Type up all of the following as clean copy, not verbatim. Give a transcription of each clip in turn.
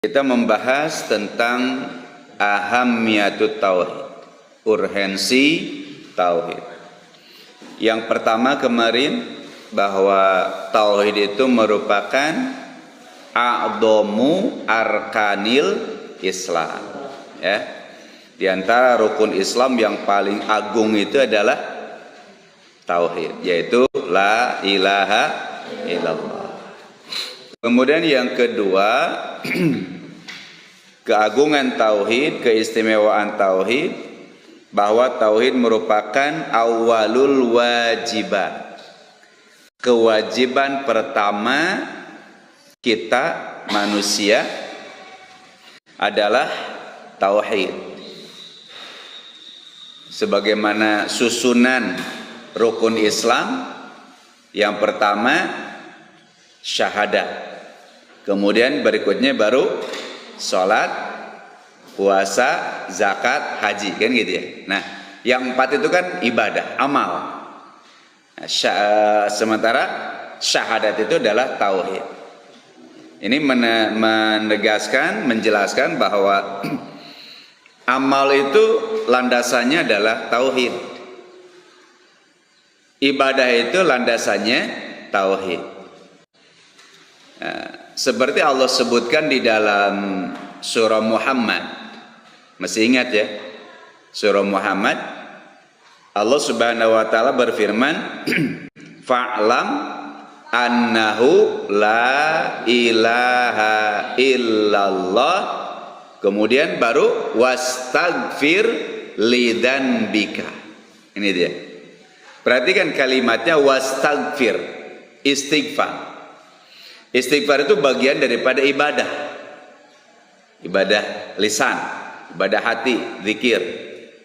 Kita membahas tentang ahammiyatut tauhid, urgensi tauhid. Yang pertama kemarin bahwa tauhid itu merupakan a'dhamu arkanil Islam, ya. Di antara rukun Islam yang paling agung itu adalah tauhid, yaitu la ilaha illallah. Kemudian yang kedua, keagungan tauhid, keistimewaan tauhid, bahwa tauhid merupakan awalul wajibat. Kewajiban pertama kita manusia adalah tauhid. Sebagaimana susunan rukun Islam, yang pertama syahadat. Kemudian berikutnya baru sholat, puasa, zakat, haji, kan gitu ya. Nah, yang empat itu kan ibadah, amal. Nah, sementara syahadat itu adalah tauhid. Ini menegaskan, menjelaskan bahwa amal itu landasannya adalah tauhid. Ibadah itu landasannya tauhid. Nah, seperti Allah sebutkan di dalam surah Muhammad. Masih ingat ya? Surah Muhammad, Allah Subhanahu wa taala berfirman, "Fa'lam annahu la ilaha illallah." Kemudian baru wastaghfir lidzanbika. Ini dia. Perhatikan kalimatnya wastaghfir, istighfar. Istighfar itu bagian daripada ibadah. Ibadah lisan, ibadah hati, zikir.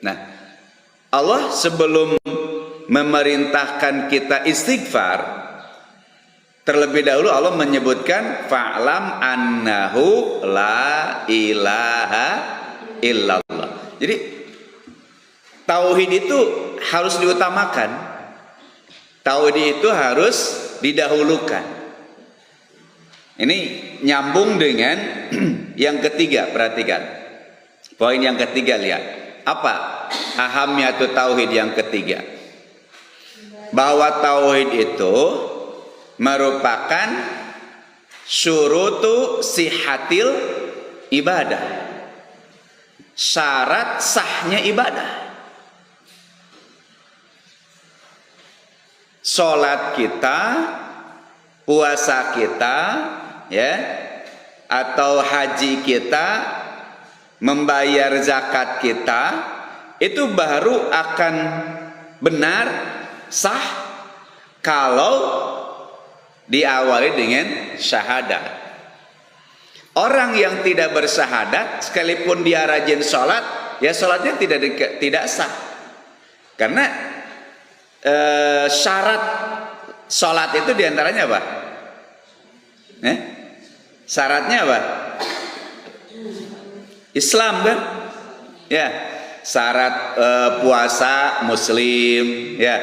Nah, Allah sebelum memerintahkan kita istighfar, terlebih dahulu Allah menyebutkan fa'lam annahu la ilaha illallah. Jadi tauhid itu harus diutamakan. Tauhid itu harus didahulukan. Ini nyambung dengan yang ketiga, perhatikan. Poin yang ketiga, lihat. Apa ahamiyatut tauhid yang ketiga? Bahwa tauhid itu merupakan syurutu sihatil ibadah. Syarat sahnya ibadah. Salat kita, puasa kita, ya, atau haji kita, membayar zakat kita, itu baru akan benar, sah, kalau diawali dengan syahadat. Orang yang tidak bersyahadat, sekalipun dia rajin sholat, ya sholatnya tidak sah. Karena syarat sholat itu diantaranya apa? Syaratnya apa? Islam kan? Ya. Syarat puasa muslim, ya.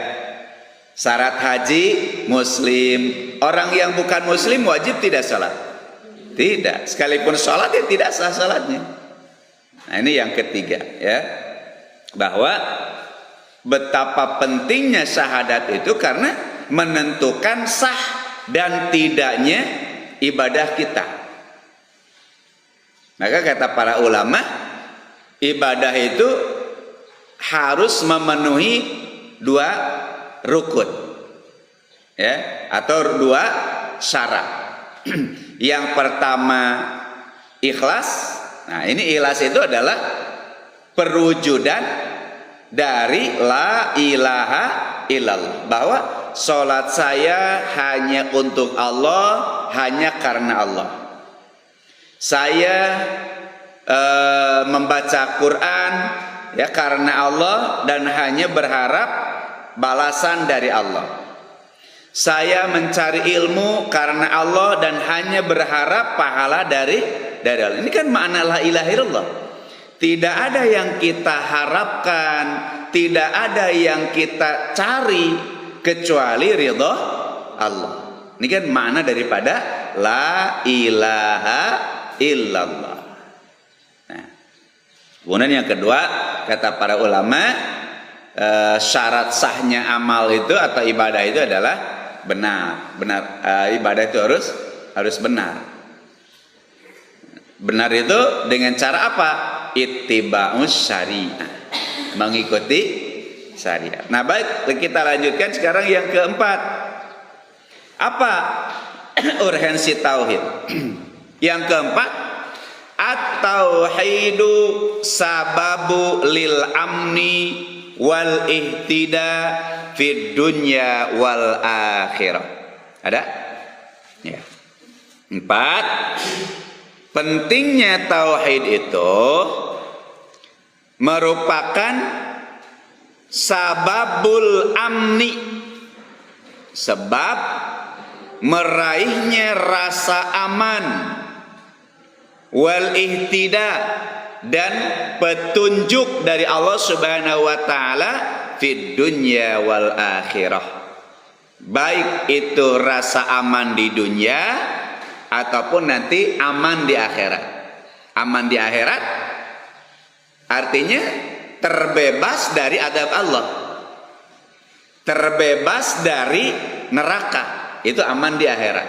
Syarat haji muslim. Orang yang bukan muslim wajib tidak sholat? Tidak. Sekalipun sholat ya tidak sah sholatnya. Nah, ini yang ketiga, ya. Bahwa betapa pentingnya syahadat itu karena menentukan sah dan tidaknya ibadah kita. Maka kata para ulama, ibadah itu harus memenuhi dua rukun, ya, atau dua syarat. Yang pertama ikhlas. Nah, ini ikhlas itu adalah perwujudan dari la ilaha illallah, bahwa sholat saya hanya untuk Allah, hanya karena Allah. Saya membaca Quran ya karena Allah dan hanya berharap balasan dari Allah. Saya mencari ilmu karena Allah dan hanya berharap pahala dari Allah. Ini kan makna la ilaha illallah. Tidak ada yang kita harapkan, tidak ada yang kita cari kecuali ridha Allah. Ini kan makna daripada la ilaha illallah. Nah, kemudian yang kedua, kata para ulama, syarat sahnya amal itu atau ibadah itu adalah benar. Ibadah itu harus benar. Benar itu dengan cara apa? Ittiba'us syariah, mengikuti syariat. Nah, baik, kita lanjutkan sekarang yang keempat. Apa urgensi tauhid? Yang keempat, at-tauhidu sababu lil amni wal ihtida fid dunya wal akhirah. Ada? Ya. 4. Pentingnya tauhid itu merupakan sababul amni, sebab meraihnya rasa aman, wal ihtida, dan petunjuk dari Allah Subhanahu wa taala fid dunya wal akhirah. Baik itu rasa aman di dunia ataupun nanti aman di akhirat. Aman di akhirat artinya terbebas dari adab Allah, terbebas dari neraka, itu aman di akhirat.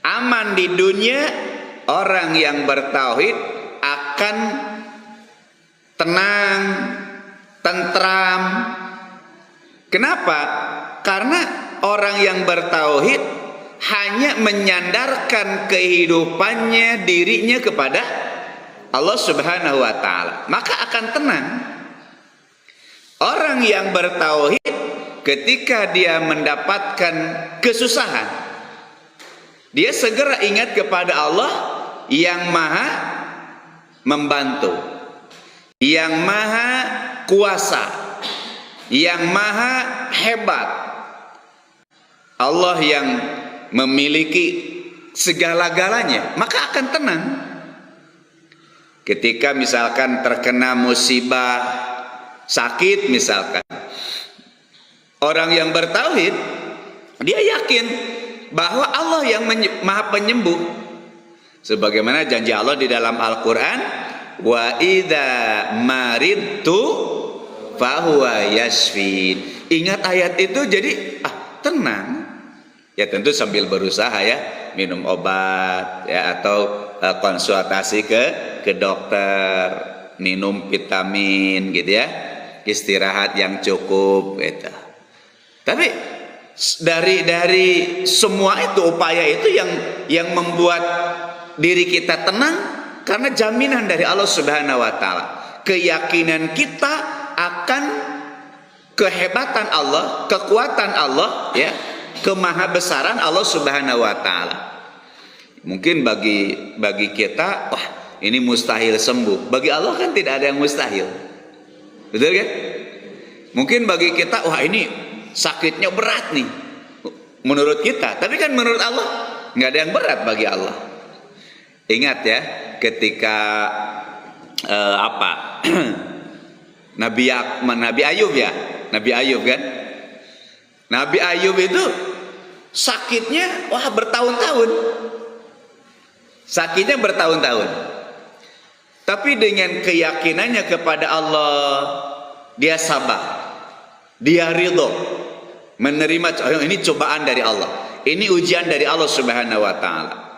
Aman di dunia, orang yang bertauhid akan tenang, tentram. Kenapa? Karena orang yang bertauhid hanya menyandarkan kehidupannya, dirinya kepada Allah Subhanahu wa taala, maka akan tenang. Orang yang bertauhid ketika dia mendapatkan kesusahan, dia segera ingat kepada Allah yang maha membantu, yang maha kuasa, yang maha hebat, Allah yang memiliki segala-galanya, maka akan tenang. Ketika misalkan terkena musibah, sakit misalkan, orang yang bertauhid, dia yakin bahwa Allah yang maha penyembuh. Sebagaimana janji Allah di dalam Al-Quran, wa idza maridtu fahuwa yashfin. Ingat ayat itu, jadi tenang. Ya tentu sambil berusaha ya, minum obat ya, atau konsultasi ke dokter, minum vitamin gitu ya, istirahat yang cukup gitu. Tapi dari semua itu, upaya itu yang membuat diri kita tenang, karena jaminan dari Allah Subhanahu wa taala, keyakinan kita akan kehebatan Allah, kekuatan Allah ya, kemahabesaran Allah Subhanahu wa taala. Mungkin bagi kita, wah ini mustahil sembuh. Bagi Allah kan tidak ada yang mustahil. Betul kan? Mungkin bagi kita, wah ini sakitnya berat nih menurut kita, tapi kan menurut Allah nggak ada yang berat bagi Allah. Ingat ya, ketika Nabi Ayub ya, Nabi Ayub kan, Nabi Ayub itu sakitnya wah bertahun-tahun, sakitnya bertahun-tahun, tapi dengan keyakinannya kepada Allah, dia sabar, dia ridho, menerima ini cobaan dari Allah, ini ujian dari Allah Subhanahu wa taala.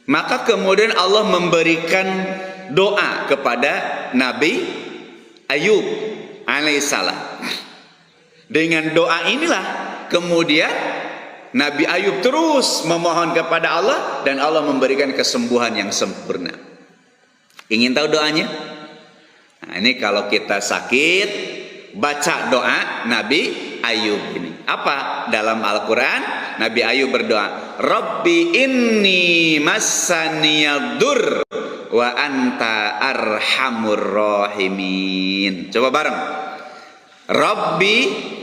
Maka kemudian Allah memberikan doa kepada Nabi Ayub alaihissalam. Dengan doa inilah kemudian Nabi Ayub terus memohon kepada Allah, dan Allah memberikan kesembuhan yang sempurna. Ingin tahu doanya? Nah, ini kalau kita sakit, baca doa Nabi Ayub ini. Apa? Dalam Al-Quran Nabi Ayub berdoa, Rabbi inni massaniyaddur wa anta arhamur rahimin. Coba bareng. Rabbi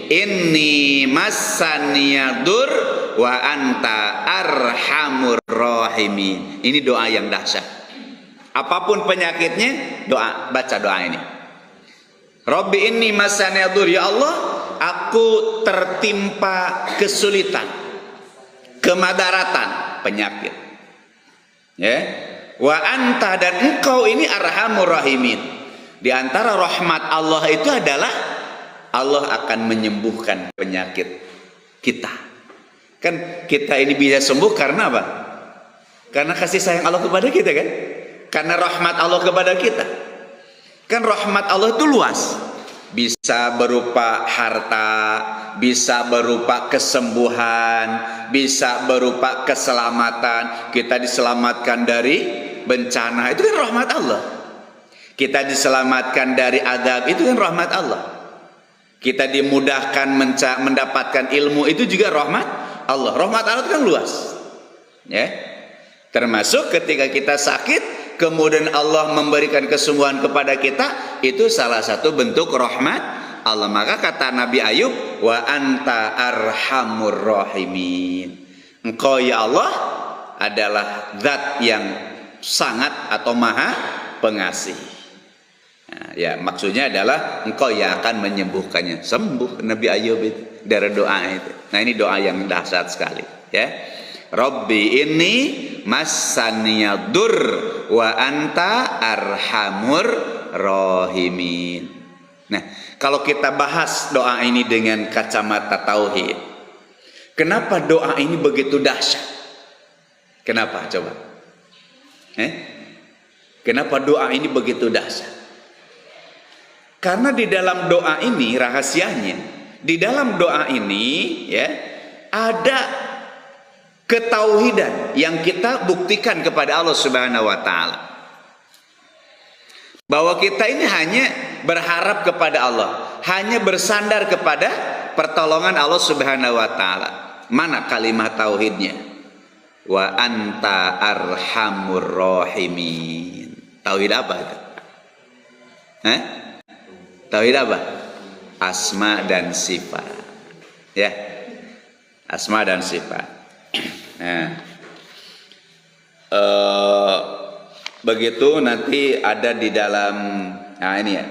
inni massaniyadur wa anta arhamur rahimin. Ini doa yang dahsyat. Apapun penyakitnya, baca doa ini. Rabbi inni massaniyadur, ya Allah, aku tertimpa kesulitan, kemadaratan, penyakit. Ya. Wa anta, dan engkau ini arhamur rahimin. Di antara rahmat Allah itu adalah Allah akan menyembuhkan penyakit kita. Kan kita ini bisa sembuh karena apa? Karena kasih sayang Allah kepada kita kan? Karena rahmat Allah kepada kita. Kan rahmat Allah itu luas. Bisa berupa harta, bisa berupa kesembuhan, bisa berupa keselamatan. Kita diselamatkan dari bencana, itu kan rahmat Allah. Kita diselamatkan dari azab, itu kan rahmat Allah. Kita dimudahkan mendapatkan ilmu, itu juga rahmat Allah. Rahmat Allah itu kan luas. Ya. Termasuk ketika kita sakit, kemudian Allah memberikan kesembuhan kepada kita, itu salah satu bentuk rahmat Allah. Maka kata Nabi Ayub, wa anta arhamur rahimin. Engkau ya Allah adalah zat yang sangat atau maha pengasih. Nah, ya maksudnya adalah engkau yang akan menyembuhkannya. Sembuh Nabi Ayub itu dari doa itu. Nah ini doa yang dahsyat sekali. Ya, Rabbi ini massaniyadur wa anta arhamur rahimin. Nah, kalau kita bahas doa ini dengan kacamata tauhid, kenapa doa ini begitu dahsyat? Kenapa coba? Kenapa doa ini begitu dahsyat? Karena di dalam doa ini rahasianya, di dalam doa ini ya ada ketauhidan yang kita buktikan kepada Allah Subhanahu wa taala. Bahwa kita ini hanya berharap kepada Allah, hanya bersandar kepada pertolongan Allah Subhanahu wa taala. Mana kalimat tauhidnya? Wa anta arhamur rahimin. Tauhid apa itu? Tauhid apa? Asma dan sifat. Ya. Asma dan sifat. Nah, begitu nanti ada di dalam, nah ini ya,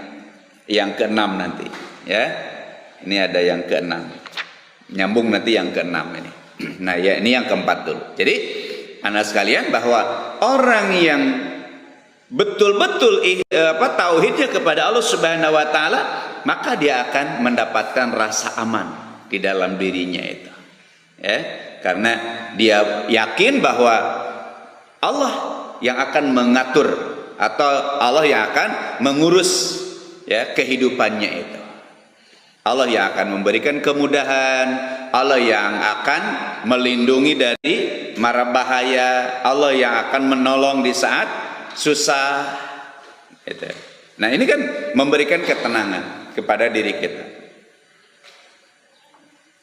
yang keenam nanti, ya, ini ada yang keenam, nyambung nanti yang keenam ini. Nah ya ini yang keempat dulu. Jadi anak sekalian, bahwa orang yang betul-betul tauhidnya kepada Allah Subhanahu wa taala, maka dia akan mendapatkan rasa aman di dalam dirinya itu. Ya. Karena dia yakin bahwa Allah yang akan mengatur atau Allah yang akan mengurus ya kehidupannya itu. Allah yang akan memberikan kemudahan, Allah yang akan melindungi dari mara bahaya, Allah yang akan menolong di saat susah gitu. Nah, ini kan memberikan ketenangan kepada diri kita.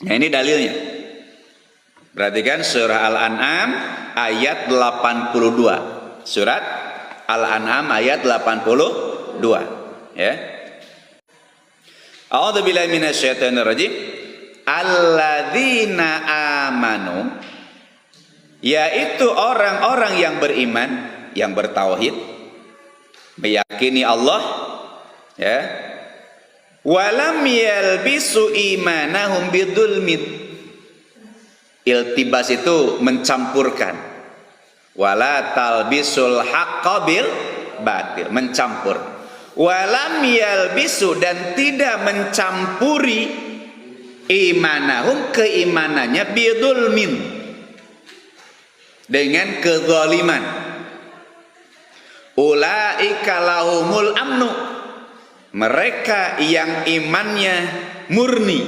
Nah, ini dalilnya. Perhatikan surah Al-An'am ayat 82. Surat Al-An'am ayat 82, ya. A'udzubillahi minasyaitonirrajim. Alladzina amanu, yaitu orang-orang yang beriman, yang bertauhid, meyakini Allah, ya. Walam yalbisu imanahum bidzulmin. Iltibas itu mencampurkan. Wala talbisul haqqa bil batil, mencampur. Walam yalbisu, dan tidak mencampuri imanahum, keimanannya, bidzulmin, dengan kezaliman. Ulaika lahumul amnu, mereka yang imannya murni,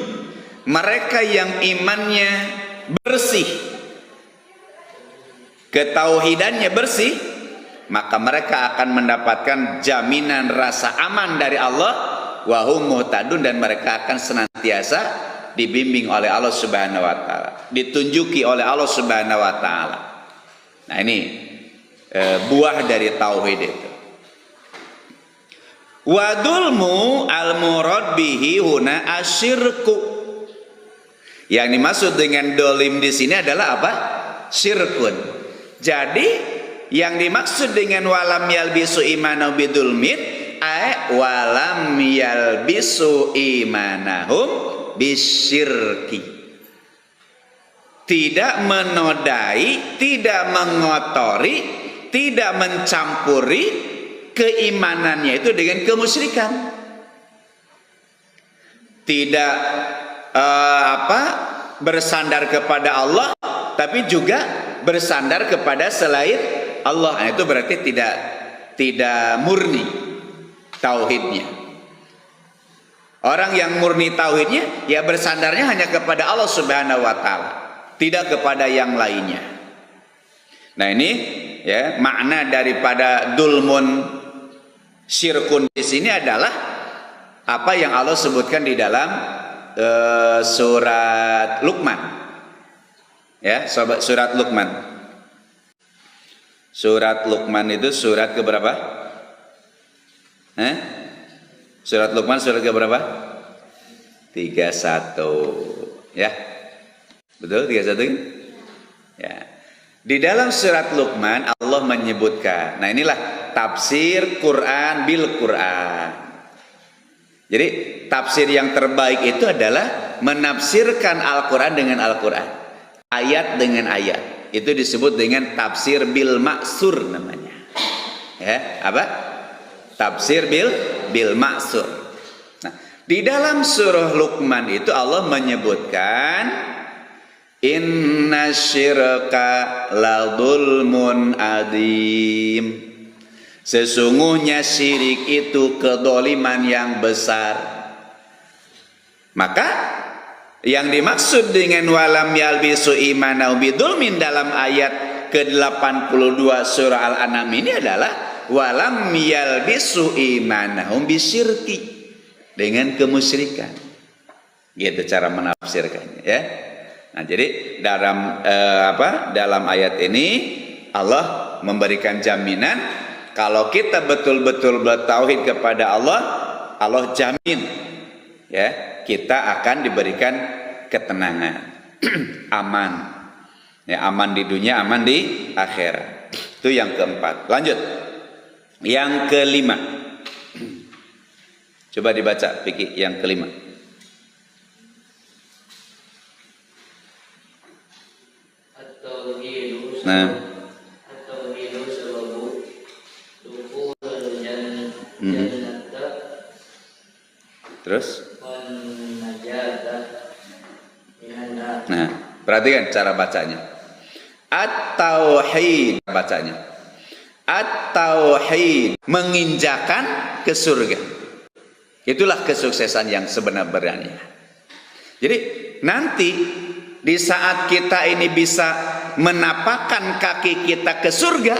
mereka yang imannya bersih, ketauhidannya bersih, maka mereka akan mendapatkan jaminan rasa aman dari Allah, wa hum muhtadun, dan mereka akan senantiasa dibimbing oleh Allah Subhanahu wa taala, ditunjuki oleh Allah Subhanahu wa taala. Nah, ini buah dari tauhid itu. Wa dzulmu al-murad bihi huna asyirku. Yang dimaksud dengan dolim di sini adalah apa? Syirkun. Jadi yang dimaksud dengan walam yalbisu imanahu bidzulmin, walam yalbisu imanahum bisyirki. Tidak menodai, tidak mengotori, tidak mencampuri keimanannya itu dengan kemusyrikan. Tidak bersandar kepada Allah, tapi juga bersandar kepada selain Allah. Nah, itu berarti tidak murni tauhidnya. Orang yang murni tauhidnya ya bersandarnya hanya kepada Allah Subhanahu wa taala, tidak kepada yang lainnya. Nah, ini ya makna daripada dulmun syirkun di sini adalah apa yang Allah sebutkan di dalam surat Luqman. Ya, surat Luqman. Surat Luqman itu surat keberapa? Surat Luqman surat keberapa? 31. Ya. Betul 31 kan? Ya. Di dalam surat Luqman Allah menyebutkan. Nah, inilah tafsir Quran bil Quran. Jadi tafsir yang terbaik itu adalah menafsirkan Al-Quran dengan Al-Quran, ayat dengan ayat. Itu disebut dengan tafsir bil maksur namanya. Ya, apa? Tafsir bil maksur. Nah, di dalam surah Luqman itu Allah menyebutkan inna syirka la dzulmun adzim. Sesungguhnya syirik itu kedoliman yang besar. Maka yang dimaksud dengan walam yalbisu imanahum bidzulmin dalam ayat ke-82 surah Al-An'am ini adalah walam yalbisu imanahum bisyirki, dengan kemusyrikan. Gitu cara menafsirkannya ya. Nah, jadi dalam ayat ini Allah memberikan jaminan kalau kita betul-betul bertauhid kepada Allah, Allah jamin ya, kita akan diberikan ketenangan, aman. Ya, aman di dunia, aman di akhirat. Itu yang keempat. Lanjut. Yang kelima. Coba dibaca fikih yang kelima. Nah. Terus? Nah, perhatikan cara bacanya. At-tauhid bacanya. At-tauhid, menginjakan ke surga. Itulah kesuksesan yang sebenarnya. Jadi nanti di saat kita ini bisa menapakkan kaki kita ke surga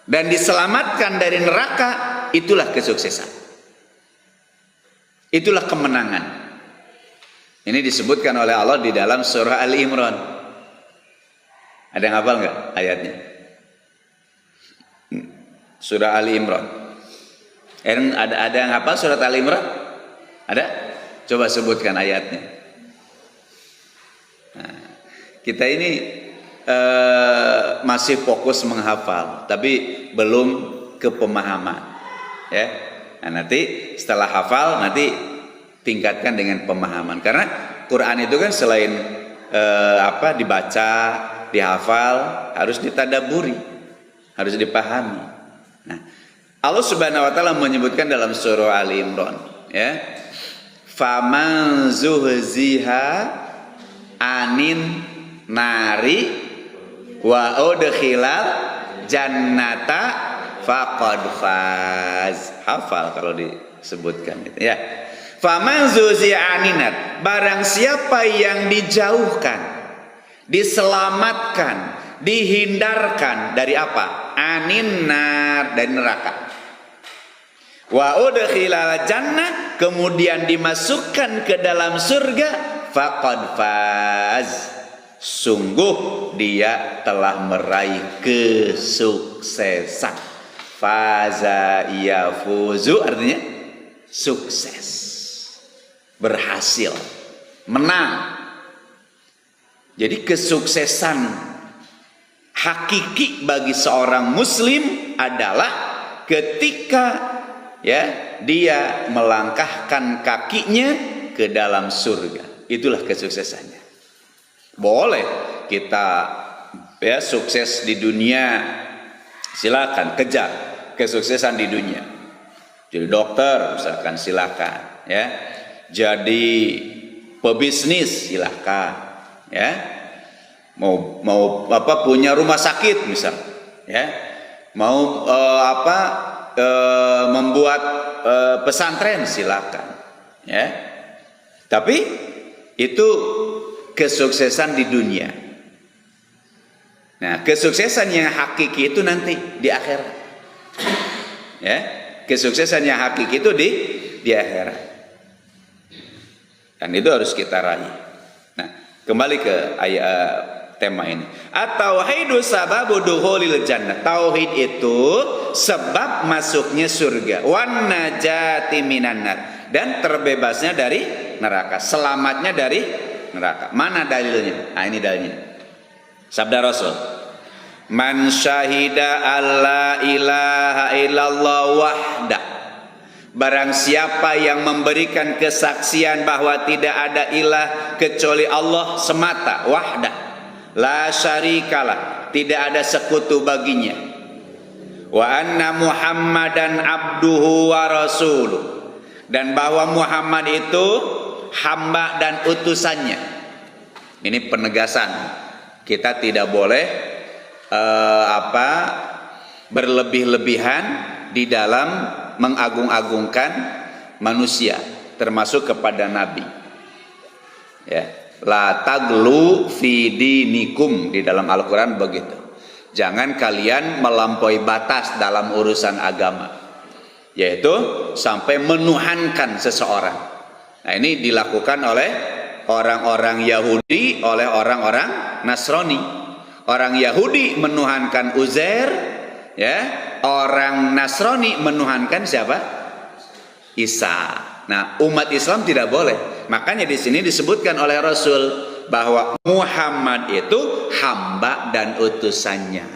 dan diselamatkan dari neraka, itulah kesuksesan. Itulah kemenangan. Ini disebutkan oleh Allah di dalam surah Ali Imran. Ada yang hafal nggak ayatnya? Surah Ali Imran. Ada yang hafal surat Ali Imran? Ada? Coba sebutkan ayatnya. Nah, kita ini masih fokus menghafal, tapi belum ke pemahaman. Ya. Nah, nanti setelah hafal nanti tingkatkan dengan pemahaman, karena Quran itu kan selain dibaca, dihafal, harus ditadaburi, harus dipahami. Nah, Allah Subhanahu wa taala menyebutkan dalam surah Ali Imran, ya, faman zuhziha anin nari wa udkhilal jannata faqad faz. Hafal kalau disebutkan itu ya. Faman zuhziha aninat, barang siapa yang dijauhkan, diselamatkan, dihindarkan dari apa? Aninar, dari neraka. Wa udkhilal jannah, kemudian dimasukkan ke dalam surga, faqad faz, sungguh dia telah meraih kesuksesan. Faza yafuzu artinya sukses, berhasil, menang. Jadi kesuksesan hakiki bagi seorang muslim adalah ketika ya dia melangkahkan kakinya ke dalam surga. Itulah kesuksesannya. Boleh kita ya sukses di dunia, silakan kejar kesuksesan di dunia. Jadi dokter misalkan silakan, ya. Jadi pebisnis silakan, ya. Mau punya rumah sakit misal, ya. Mau membuat pesantren silakan, ya. Tapi itu kesuksesan di dunia. Nah, kesuksesan yang hakiki itu nanti di akhirat. Ya, kesuksesan yang hakiki itu di akhirat. Dan itu harus kita raih. Nah, kembali ke ayat tema ini. At-tauhidu sababu dukhulil jannah. Tauhid itu sebab masuknya surga. Wan najati minan nar. Dan terbebasnya dari neraka, selamatnya dari neraka. Mana dalilnya? Nah, ini dalilnya. Sabda Rasul, man syahida alla ilaha illallah wahda. Barang siapa yang memberikan kesaksian bahwa tidak ada ilah kecuali Allah semata, wahda, la syarikalah, tidak ada sekutu baginya, wa anna Muhammadan abduhu wa rasuluh, dan bahwa Muhammad itu hamba dan utusannya. Ini penegasan, kita tidak boleh berlebih-lebihan di dalam mengagung-agungkan manusia, termasuk kepada Nabi. Ya, la taglu fi dinikum, di dalam Al-Quran begitu. Jangan kalian melampaui batas dalam urusan agama, yaitu sampai menuhankan seseorang. Nah, ini dilakukan oleh orang-orang Yahudi, oleh orang-orang Nasrani. Orang Yahudi menuhankan Uzair, ya. Orang Nasrani menuhankan siapa? Isa. Nah, umat Islam tidak boleh. Makanya di sini disebutkan oleh Rasul bahwa Muhammad itu hamba dan utusannya.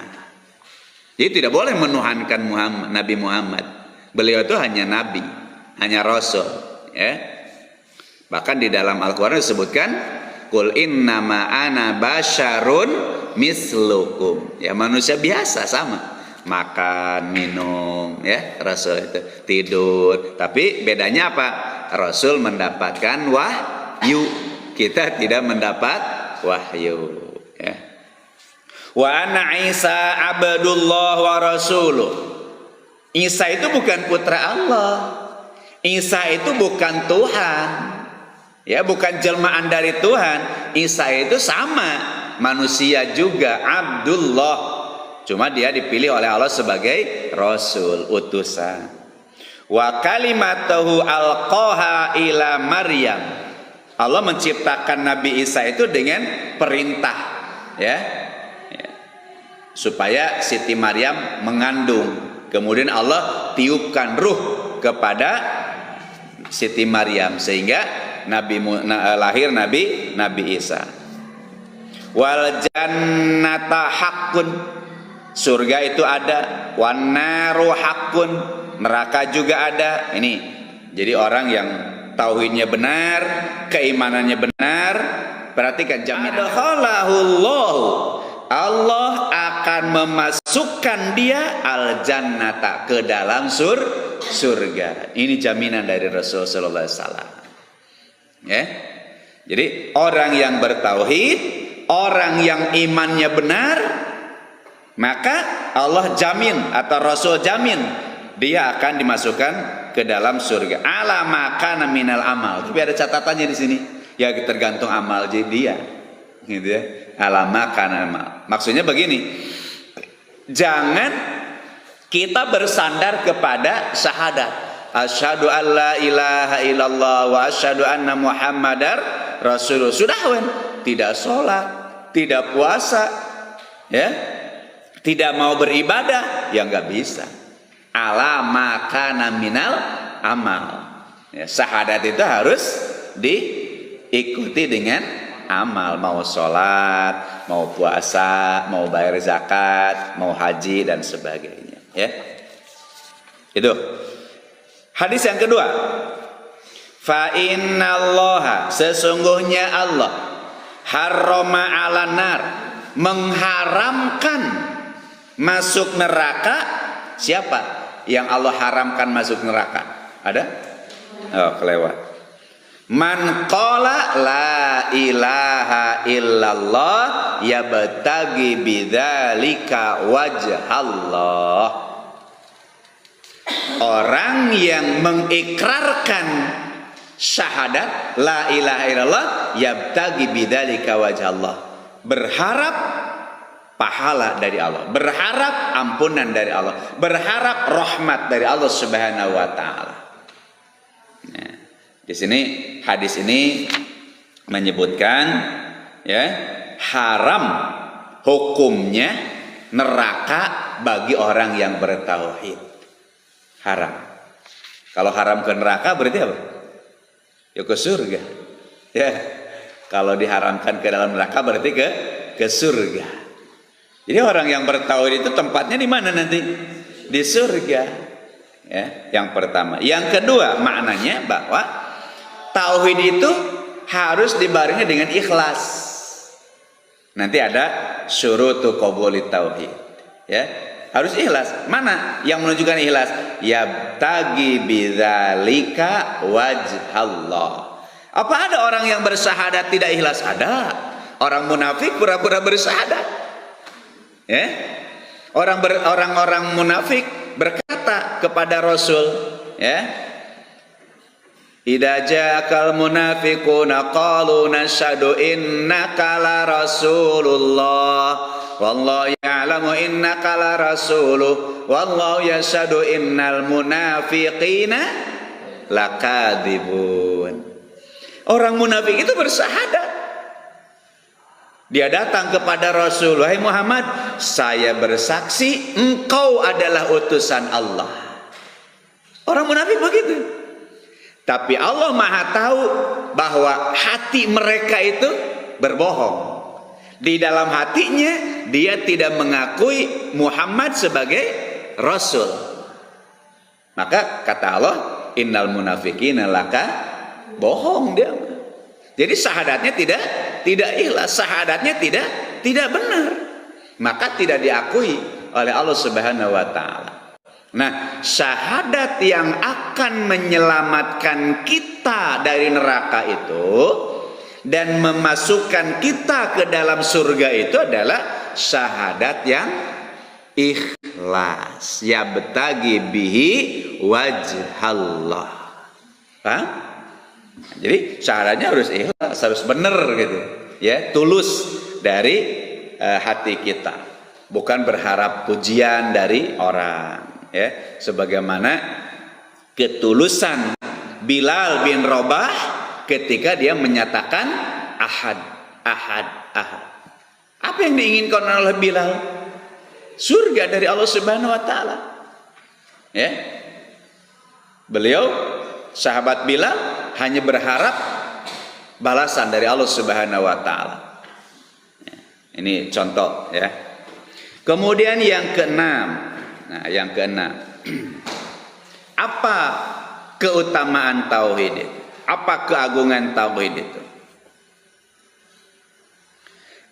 Jadi tidak boleh menuhankan Nabi Muhammad. Beliau itu hanya nabi, hanya rasul, ya. Bahkan di dalam Al-Quran disebutkan, Qul innama ana basyarun mislukum. Ya, manusia biasa sama. Makan, minum, ya, Rasul itu tidur. Tapi bedanya apa? Rasul mendapatkan wahyu, kita tidak mendapat wahyu, ya. Wa anna Isa abdullah wa rasuluh. Isa itu bukan putra Allah. Isa itu bukan Tuhan. Ya, bukan jelmaan dari Tuhan. Isa itu sama, manusia juga, Abdullah. Cuma dia dipilih oleh Allah sebagai Rasul, utusan. Wa kalimatuhu alqaha ila Maryam. Allah menciptakan Nabi Isa itu dengan perintah, ya, supaya Siti Maryam mengandung. Kemudian Allah tiupkan ruh kepada Siti Maryam sehingga lahir Nabi Isa. Wal jannata haqqun, surga itu ada. Wan naru haqqun, neraka juga ada. Ini jadi orang yang tauhidnya benar, keimanannya benar, perhatikan jaminan. Allah akan memasukkan dia al jannata, ke dalam surga. Ini jaminan dari Rasul sallallahu alaihi wasallam. Ya. Jadi orang yang bertauhid, orang yang imannya benar, maka Allah jamin atau Rasul jamin dia akan dimasukkan ke dalam surga. Ala makana minal amal. Tapi ada catatannya di sini. Ya, tergantung amal jadi dia. Gitu ya. Ala makana amal. Maksudnya begini. Jangan kita bersandar kepada syahadat. Asyhadu alla ilaha illallah wa asyhadu anna Muhammadar Rasulullah. Sudah tidak sholat, tidak puasa, ya, tidak mau beribadah, ya nggak bisa. Ala makana minal amal. Ya, syahadat itu harus diikuti dengan amal. Mau sholat, mau puasa, mau bayar zakat, mau haji dan sebagainya. Ya, itu. Hadis yang kedua. Fa innallaha, sesungguhnya Allah, harrama 'alan nar, mengharamkan masuk neraka. Siapa yang Allah haramkan masuk neraka? Ada? Oh, kelewat. Man qala la ilaha illallah yabtagi bidzalika wajhallah. Orang yang mengikrarkan syahadat la ilaha illallah yabtagi bidzalika wajhallah, berharap pahala dari Allah, berharap ampunan dari Allah, berharap rahmat dari Allah Subhanahu wa taala. Nah, di sini hadis ini menyebutkan ya, haram hukumnya neraka bagi orang yang bertauhid. Haram. Kalau haram ke neraka berarti apa? Ya ke surga. Ya. Kalau diharamkan ke dalam neraka berarti ke surga. Jadi orang yang bertauhid itu tempatnya di mana nanti? Di surga. Ya, yang pertama. Yang kedua, maknanya bahwa tauhid itu harus dibarengi dengan ikhlas. Nanti ada syurutu qabuli tauhid. Ya, harus ikhlas. Mana yang menunjukkan ikhlas? Yabtagi bidzalika wajhallah. Apa ada orang yang bersyahadat tidak ikhlas? Ada. Orang munafik pura-pura bersyahadat. Ya. Orang-orang munafik berkata kepada Rasul, ya, idza ja'akal munafiquna qalu nashhadu innaka la rasulullah wallahu ya'lamu innaka la rasuluh wallahu yashhadu innal munafiqina lakadzibun. Orang munafik itu bersyahadat. Dia datang kepada Rasul, wahai Muhammad, saya bersaksi engkau adalah utusan Allah. Orang munafik begitu. Tapi Allah Maha tahu bahwa hati mereka itu berbohong. Di dalam hatinya dia tidak mengakui Muhammad sebagai Rasul. Maka kata Allah, innal munafiqina laka, bohong dia. Jadi syahadatnya tidak ikhlas, syahadatnya tidak benar. Maka tidak diakui oleh Allah Subhanahu wa taala. Nah, syahadat yang akan menyelamatkan kita dari neraka itu dan memasukkan kita ke dalam surga itu adalah syahadat yang ikhlas. Ya betagi bihi wajhallah. Hah? Jadi syaratnya harus ikhlas, harus benar gitu, ya, tulus dari hati kita, bukan berharap pujian dari orang, ya, sebagaimana ketulusan Bilal bin Rabah ketika dia menyatakan ahad, ahad, ahad. Apa yang diinginkan oleh Bilal? Surga dari Allah Subhanahu wa taala. Ya. Beliau sahabat Bilal hanya berharap balasan dari Allah Subhanahu wa taala. Ini contoh, ya. Kemudian yang keenam. Nah, yang keenam. Apa keutamaan tauhid itu? Apa keagungan tauhid itu?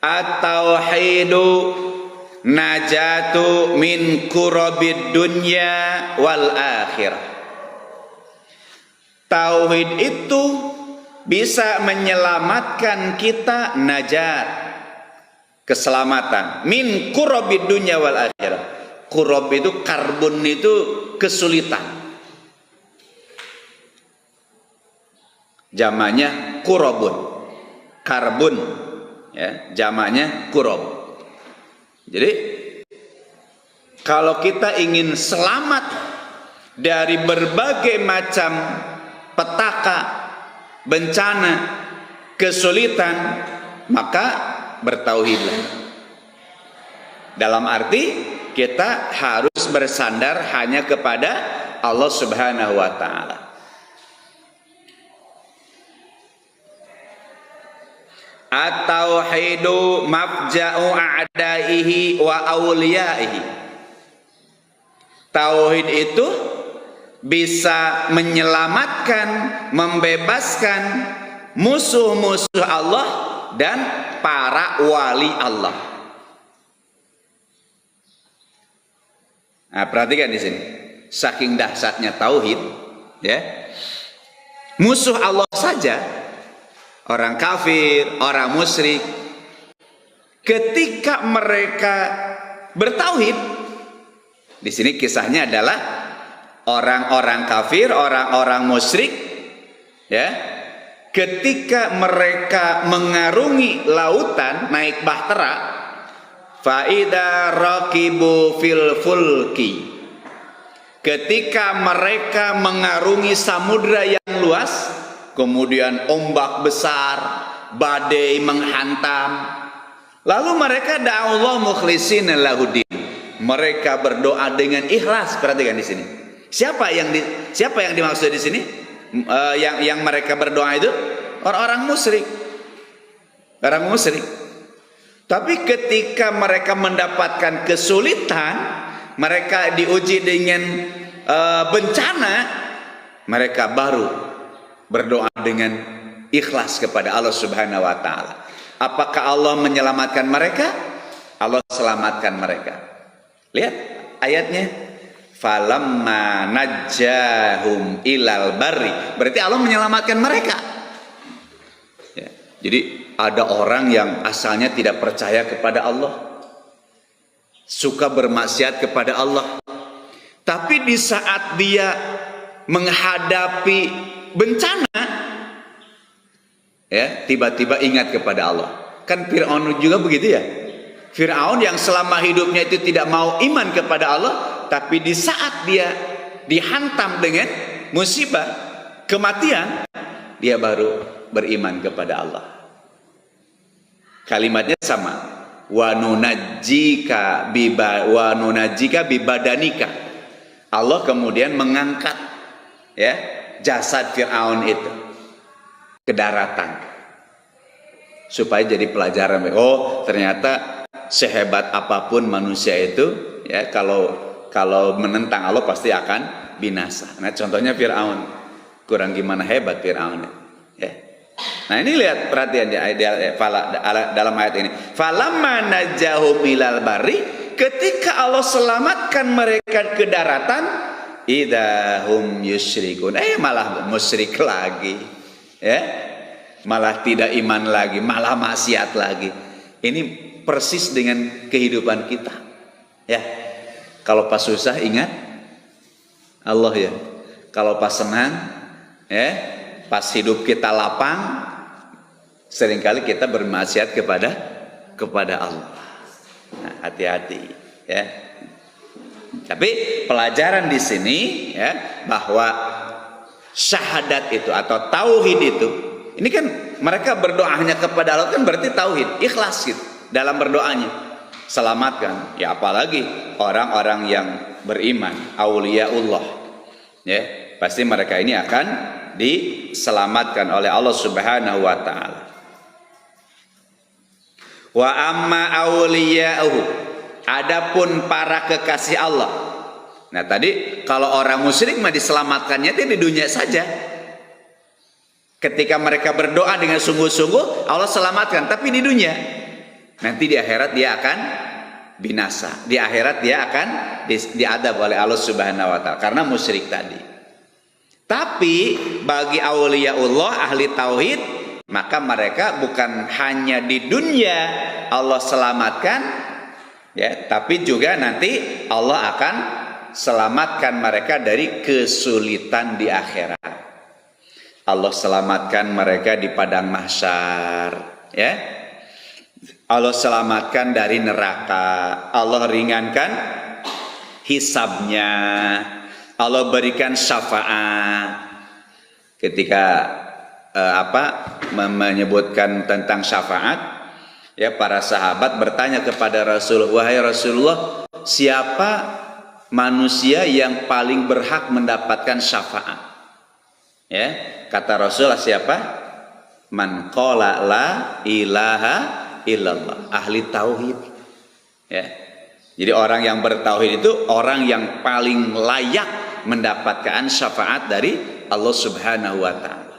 At-tauhidu najatu min kurabid dunya wal akhirah. Tauhid itu bisa menyelamatkan kita, najat, keselamatan, min kurabid dunya wal akhirah. Kurab itu karbon, itu kesulitan. Jamaknya kurabun, karbon, ya, jamaknya kurab. Jadi kalau kita ingin selamat dari berbagai macam petaka, bencana, kesulitan, maka bertauhidlah. Dalam arti kita harus bersandar hanya kepada Allah Subhanahu wa taala. At-tauhidu mafja'u a'daihi wa awliyaihi. Tauhid itu bisa menyelamatkan, membebaskan musuh-musuh Allah dan para wali Allah. Nah, perhatikan di sini. Saking dahsyatnya tauhid, ya. Musuh Allah saja, orang kafir, orang musyrik, ketika mereka bertauhid, di sini kisahnya adalah orang-orang kafir, orang-orang musyrik, ya. Ketika mereka mengarungi lautan, naik bahtera, faida raqibu fil fulki. Ketika mereka mengarungi samudra yang luas, kemudian ombak besar, badai menghantam, lalu mereka da'allah mukhlishina lahuddin. Mereka berdoa dengan ikhlas. Perhatikan di sini. Siapa yang dimaksud di sini? Yang mereka berdoa itu orang-orang musyrik. Orang musyrik. Tapi ketika mereka mendapatkan kesulitan, mereka diuji dengan bencana, mereka baru berdoa dengan ikhlas kepada Allah Subhanahu wa taala. Apakah Allah menyelamatkan mereka? Allah selamatkan mereka. Lihat ayatnya. Falamma najjahum ilal barri. Berarti Allah menyelamatkan mereka. Ya, jadi ada orang yang asalnya tidak percaya kepada Allah, suka bermaksiat kepada Allah, tapi di saat dia menghadapi bencana, ya, tiba-tiba ingat kepada Allah. Kan Fir'aun juga begitu ya. Fir'aun yang selama hidupnya itu tidak mau iman kepada Allah, tapi di saat dia dihantam dengan musibah, kematian, dia baru beriman kepada Allah. Kalimatnya sama. Wa nunajjika bibadanika. Allah kemudian mengangkat, ya, jasad Fir'aun itu ke daratan supaya jadi pelajaran. Oh, ternyata sehebat apapun manusia itu, ya, kalau menentang Allah pasti akan binasa. Nah, contohnya Fir'aun. Kurang gimana hebat Fir'aun, ya. Nah, ini lihat perhatian dalam ayat ini. Falamma najahum ilal barri, ketika Allah selamatkan mereka ke daratan, idahum yusyrikun. Malah musyrik lagi, ya. Malah tidak iman lagi, malah maksiat lagi. Ini persis dengan kehidupan kita, ya. Kalau pas susah ingat Allah, ya. Kalau pas senang, ya, pas hidup kita lapang, seringkali kita bermaksiat kepada Allah. Nah, hati-hati, ya. Tapi pelajaran di sini, ya, bahwa syahadat itu atau tauhid itu, ini kan mereka berdoa hanya kepada Allah, kan berarti tauhid, ikhlas gitu dalam berdoanya. Selamatkan, ya, apalagi orang-orang yang beriman, auliaullah, ya, pasti mereka ini akan diselamatkan oleh Allah Subhanahu wa taala. Wa amma auliya'uhu, adapun para kekasih Allah. Nah, tadi kalau orang musyrik mah diselamatkannya itu di dunia saja. Ketika mereka berdoa dengan sungguh-sungguh, Allah selamatkan, tapi di dunia. Nanti di akhirat dia akan binasa. Di akhirat dia akan diadab oleh Allah Subhanahu wa taala karena musyrik tadi. Tapi bagi auliaullah, ahli tauhid, maka mereka bukan hanya di dunia Allah selamatkan, ya, tapi juga nanti Allah akan selamatkan mereka dari kesulitan di akhirat. Allah selamatkan mereka di padang mahsyar, ya. Allah selamatkan dari neraka. Allah ringankan hisabnya. Allah berikan syafaat. Ketika menyebutkan tentang syafaat, ya, para sahabat bertanya kepada Rasul, wahai Rasulullah, siapa manusia yang paling berhak mendapatkan syafaat? Ya, kata Rasulullah, siapa? Man qala la ilaha illallah, ahli tauhid, ya. Jadi orang yang bertauhid itu orang yang paling layak mendapatkan syafaat dari Allah Subhanahu wa taala.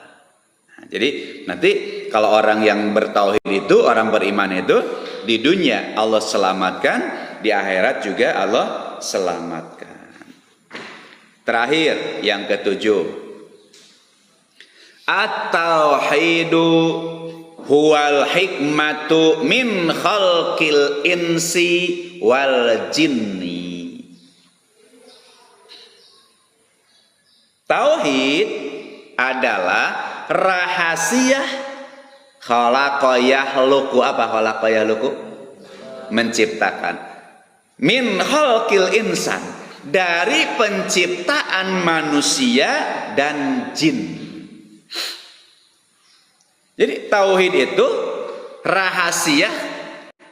Nah, jadi nanti kalau orang yang bertauhid itu, orang beriman itu, di dunia Allah selamatkan, di akhirat juga Allah selamatkan. Terakhir yang ketujuh, at-tauhidu huwal hikmatu min khalqil insi wal jinni. Tauhid adalah rahasia khalaqa yahluqu. Apa khalaqa yahluqu? Menciptakan. Min khalqil insan, dari penciptaan manusia dan jin. Jadi tauhid itu rahasia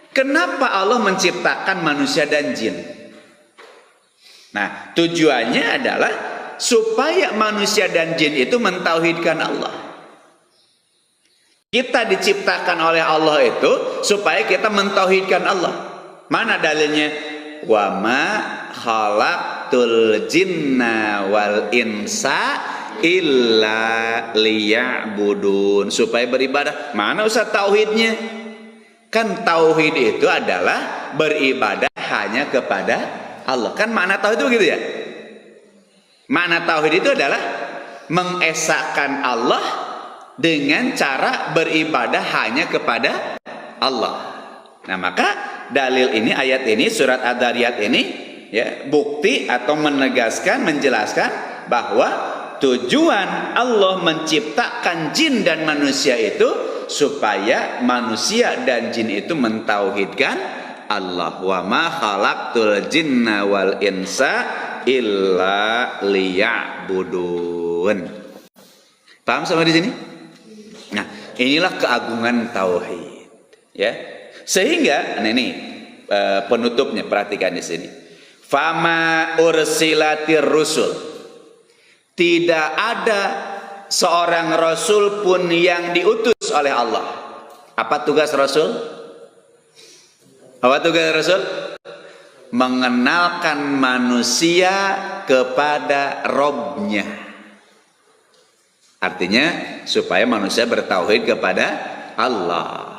kenapa Allah menciptakan manusia dan jin. Nah, tujuannya adalah supaya manusia dan jin itu mentauhidkan Allah. Kita diciptakan oleh Allah itu supaya kita mentauhidkan Allah. Mana dalilnya? Wa ma khalaqtul jinna wal insa illa liya'budun, supaya beribadah. Mana usah tauhidnya? Kan tauhid itu adalah beribadah hanya kepada Allah. Kan makna tauhid itu begitu ya? Makna tauhid itu adalah mengesahkan Allah dengan cara beribadah hanya kepada Allah. Nah, maka dalil ini, ayat ini, surat Ad-Dariyat ini ya, bukti atau menegaskan, menjelaskan bahwa tujuan Allah menciptakan jin dan manusia itu supaya manusia dan jin itu mentauhidkan Allah. Wa ma khalaqtul jinna wal insa illa liya'budun. Paham sampai di sini? Nah, inilah keagungan tauhid, ya. Sehingga ini penutupnya, perhatikan di sini. Fama ursilatir rusul, tidak ada seorang rasul pun yang diutus oleh Allah. Apa tugas rasul? Apa tugas rasul? Mengenalkan manusia kepada Robnya. Artinya supaya manusia bertauhid kepada Allah,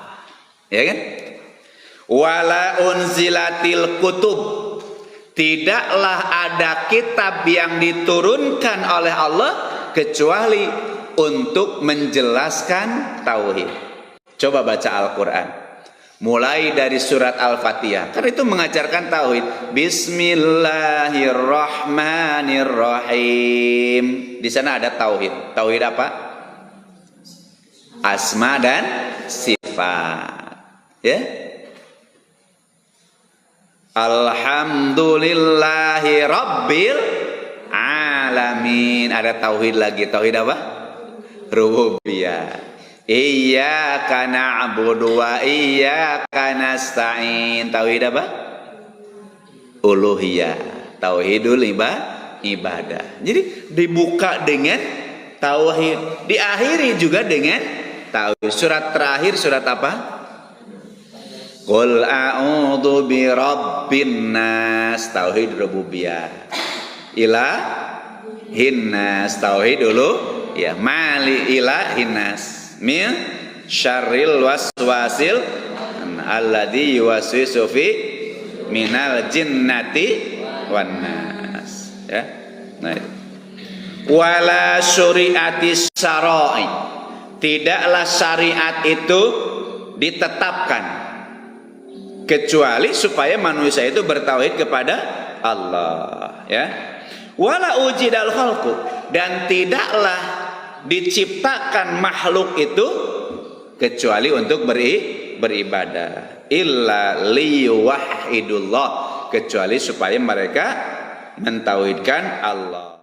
ya kan? Wala unzilatil kutub, tidaklah ada kitab yang diturunkan oleh Allah kecuali untuk menjelaskan tauhid. Coba baca Al-Quran, mulai dari surat Al-Fatihah, karena itu mengajarkan tauhid. Bismillahirrahmanirrahim. Di sana ada tauhid. Tauhid apa? Asma dan sifat. Ya. Alhamdulillahi rabbil alamin. Ada tauhid lagi. Tauhid apa? Rububiyah. Iyyaka na'budu wa iyyaka nasta'in. Tauhid apa? Uluhiyah. Tauhidul ibadah. Jadi dibuka dengan tauhid, diakhiri juga dengan tauhid. Surat terakhir surat apa? Qul a'udzu birabbin nas. Tauhid rububiyah. Ilahin nas. Tauhid dulu ya. Mali ilahin nas. Min syarril waswasil alladzi yuwaswisu fi minal jinnati wan nas. Ya. Nah, wala syari'atis syara'i, tidaklah syariat itu ditetapkan kecuali supaya manusia itu bertauhid kepada Allah, ya. Wala ujidal khalqu, dan tidaklah diciptakan makhluk itu kecuali untuk beribadah, illa liyuwahidullah, kecuali supaya mereka mentauhidkan Allah.